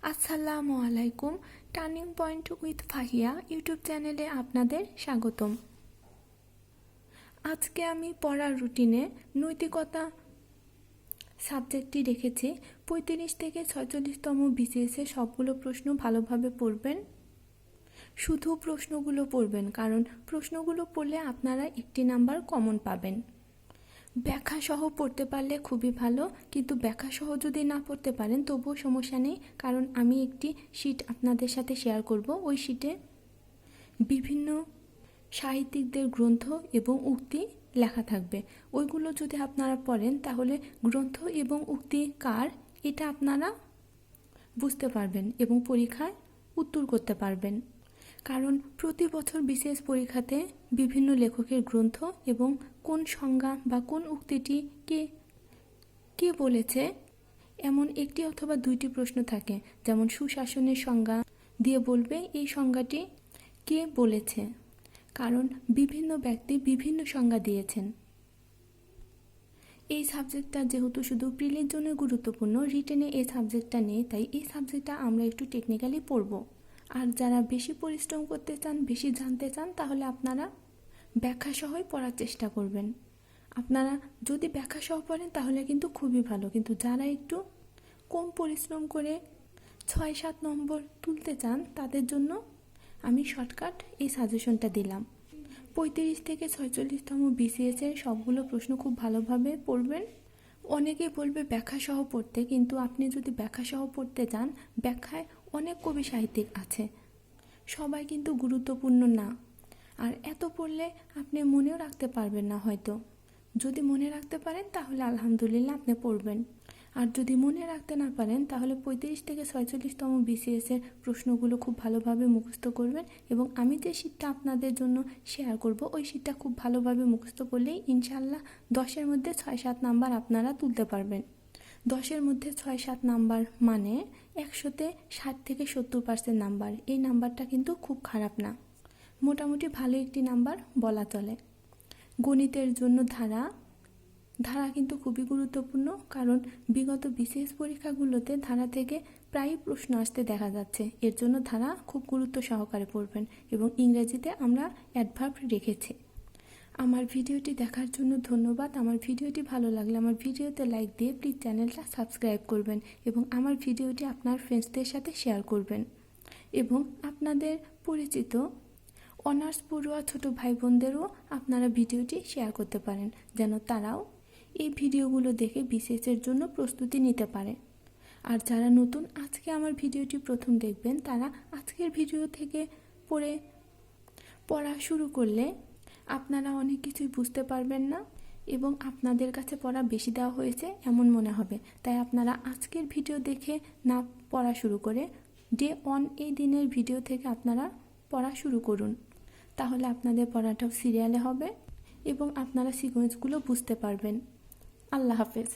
আসসালামু আলাইকুম। Turning point with Fahia YouTube চ্যানেলে আপনাদের স্বাগতম। আজকে আমি পড়ার রুটিনে নৈতিকতা সাবজেক্টটি রেখেছি। 35 থেকে 46তম বিসিএসে সবগুলো প্রশ্ন ভালোভাবে পড়বেন। শুধু প্রশ্নগুলো পড়বেন, কারণ প্রশ্নগুলো পড়লে আপনারা একটি নাম্বার কমন পাবেন। ব্যাখ্যা সহ পড়তে পারলে খুবই ভালো, কিন্তু ব্যাখ্যা সহ যদি না পড়তে পারেন তবুও সমস্যা নেই, কারণ আমি একটি শিট আপনাদের সাথে শেয়ার করব। ওই শিটে বিভিন্ন সাহিত্যিকদের গ্রন্থ এবং উক্তি লেখা থাকবে। ওইগুলো যদি আপনারা পড়েন তাহলে গ্রন্থ এবং উক্তি কার এটা আপনারা বুঝতে পারবেন এবং পরীক্ষায় উত্তর করতে পারবেন। কারণ প্রতি বছর বিসিএস পরীক্ষাতে বিভিন্ন লেখকের গ্রন্থ এবং কোন সংজ্ঞা বা কোন উক্তিটি কে বলেছে এমন একটি অথবা দুইটি প্রশ্ন থাকে। যেমন সুশাসনের সংজ্ঞা দিয়ে বলবে এই সংজ্ঞাটি কে বলেছে, কারণ বিভিন্ন ব্যক্তি বিভিন্ন সংজ্ঞা দিয়েছেন। এই সাবজেক্টটা যেহেতু শুধু প্রিলির জন্য গুরুত্বপূর্ণ, রিটেনে এই সাবজেক্টটা নেই, তাই এই সাবজেক্টটা আমরা একটু টেকনিক্যালি পড়ব। আর যারা বেশি পরিশ্রম করতে চান, বেশি জানতে চান, তাহলে আপনারা ব্যাখ্যা সহই পড়ার চেষ্টা করবেন। আপনারা যদি ব্যাখ্যা সহ পড়েন তাহলে কিন্তু খুবই ভালো, কিন্তু যারা একটু কম পরিশ্রম করে 6-7 নম্বর তুলতে চান তাদের জন্য আমি শর্টকাট এই সাজেশনটা দিলাম। 35 থেকে 46তম বিসিএসের সবগুলো প্রশ্ন খুব ভালোভাবে পড়বেন। অনেকেই বলবে ব্যাখ্যা সহ পড়তে, কিন্তু আপনি যদি ব্যাখ্যা সহ পড়তে যান, ব্যাখ্যায় অনেক কবি সাহিত্যিক আছে, সবাই কিন্তু গুরুত্বপূর্ণ না। আর এত পড়লে আপনি মনেও রাখতে পারবেন না হয়তো। যদি মনে রাখতে পারেন তাহলে আলহামদুলিল্লাহ আপনি পড়বেন, আর যদি মনে রাখতে না পারেন তাহলে 35 থেকে 46তম বিসিএসের প্রশ্নগুলো খুব ভালোভাবে মুখস্থ করবেন। এবং আমি যে শীটটা আপনাদের জন্য শেয়ার করব ওই শীটটা খুব ভালোভাবে মুখস্থ করলেই ইনশাল্লাহ 10-এর মধ্যে 6-7 নাম্বার আপনারা তুলতে পারবেন। 10-এর মধ্যে 6-7 নাম্বার মানে 100-তে 60 থেকে 70% নাম্বার। এই নাম্বারটা কিন্তু খুব খারাপ না, মোটামুটি ভালো একটি নাম্বার বলা চলে। গণিতের জন্য ধারা কিন্তু খুবই গুরুত্বপূর্ণ, কারণ বিগত বিসিএস পরীক্ষাগুলোতে ধারা থেকে প্রায়ই প্রশ্ন আসতে দেখা যাচ্ছে। এর জন্য ধারা খুব গুরুত্ব সহকারে পড়বেন। এবং ইংরেজিতে আমরা অ্যাডভার্ব রেখেছি। আমার ভিডিওটি দেখার জন্য ধন্যবাদ। আমার ভিডিওটি ভালো লাগলে আমার ভিডিওতে লাইক দিয়ে প্লিজ চ্যানেলটা সাবস্ক্রাইব করবেন এবং আমার ভিডিওটি আপনার ফ্রেন্ডসদের সাথে শেয়ার করবেন। এবং আপনাদের পরিচিত অনার্স পড়ুয়া ছোট ভাই বোনদেরও আপনারা ভিডিওটি শেয়ার করতে পারেন, যেন তারাও এই ভিডিওগুলো দেখে বিসিএসের জন্য প্রস্তুতি নিতে পারে। আর যারা নতুন আজকে আমার ভিডিওটি প্রথম দেখবেন, তারা আজকের ভিডিও থেকে পড়া শুরু করলে আপনারা অনেক কিছুই বুঝতে পারবেন না এবং আপনাদের কাছে পড়া বেশি দেওয়া হয়েছে এমন মনে হবে। তাই আপনারা আজকের ভিডিও দেখে না পড়া শুরু করে ডে 1 এই দিনের ভিডিও থেকে আপনারা পড়া শুরু করুন। তাহলে আপনাদের পড়াটাও সিরিয়ালে হবে এবং আপনারা সিকোয়েন্সগুলো বুঝতে পারবেন। আল্লাহ হাফেজ।